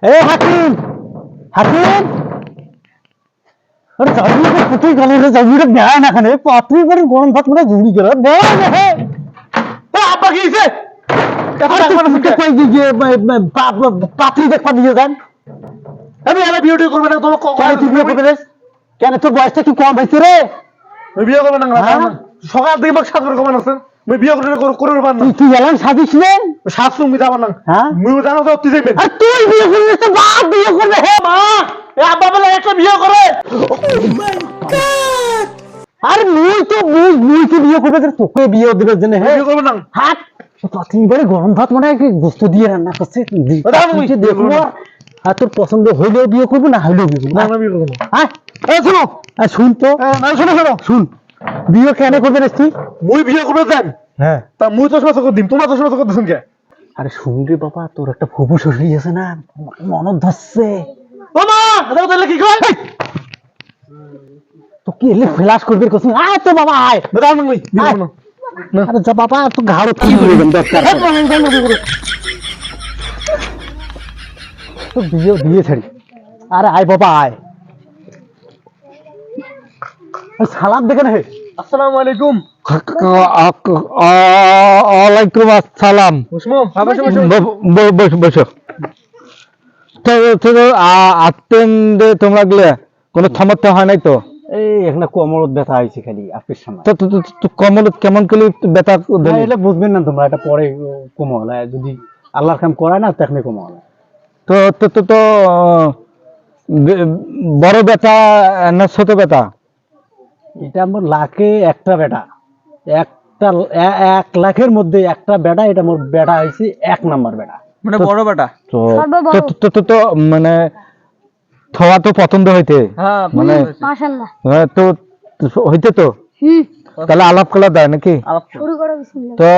এ হাকিম হাকিম আরে জানি তো কোথায় গেল রে জানিটা দেয় না খানে পাত্রী করে গরম ভাত করে জুড়ি গেল দেয় না হে ও আব্বা কি হইছে? কই গিয়ে পাত্রী দেখবা নিয়ে যান আমি এলা বিয়ে টিয়ে করবে না তোমার কেন তুই বিয়ে করবে রে? কেন তোর বয়সটা কি কম হয়েছে রে? আমি বিয়ে করবে না হ্যাঁ? সকাল থেকে আমাকে সাত করে কমান আছে আমি বিয়ে করে পার না তুই এলাম সাজিস নে সাত তুমি যাবার না হ্যাঁ মুই জানো তো তুই যাইবেন আর তুই বিয়ে করবি তো বাপ বিয়ে করবে হে মা এ আব্বা বলে একটা বিয়ে করে আর মুই তো বিয়ে করবে তোকে বিয়ে দিবে জন্য হে বিয়ে করবে না হাত পাত্রী করে গরম ভাত মানে গোস্ত দিয়ে রান্না করছে দেখবো আর তোর পছন্দ হইলেও বিয়ে করবো না হইলেও বিয়ে করবো না না বিয়ে করবে না হ্যাঁ এই শোনো শুন তো না শোনো শোনো শুন বিয়ে কেন করবে না তুই মুই বিয়ে করবে দেন হ্যাঁ তা মুই তো সমস্ত করে দিম তোমার তো সমস্ত করতেছেন কে আরে শুন রে বাবা তোর একটা ফুফু শ্বশুর আছে না মনত ধরছে ও মা দাও তাহলে কি কয় তো কি এলে ফ্লাশ করবে কসম আয় তো বাবা আয় দাও না মুই বিয়ে করব না আরে যা বাবা তো ঘাড়ো কি করবেন দরকার তো বিয়ে ছাড়ি আরে আয় বাবা আয় সালাম দেখে না হে আসসালামু আলাইকুম ওয়ালাইকুম আসসালাম মুসমো বাবা বসো তো আত্মেন্দে তোমরা গেলে কোনো সমস্যা হয় নাই তো এই এখানে কোমরত ব্যথা হয়েছে খালি আপনার সামনে তো কোমরত কেমন করে ব্যথা এটা বুঝবেন না তোমরা এটা পরে কোমল যদি আল্লাহর কাম করায় না তখনই কোমল তো তো তো তো বড় ব্যথা না ছোট ব্যথা এটা আমার লাখে একটা বেটা একটা 1,00,000-এর মধ্যে একটা বেটা এটা মোর বেটা হয়েছে 1 নাম্বার বেটা মানে বড় বেটা তো তো তো তো মানে থোয়া তো পছন্দ হইতে হ্যাঁ মানে মাশাআল্লাহ তো হইতে তো তাহলে আলাপ করা দেয় নাকি শুরু করো বিসমিল্লাহ তো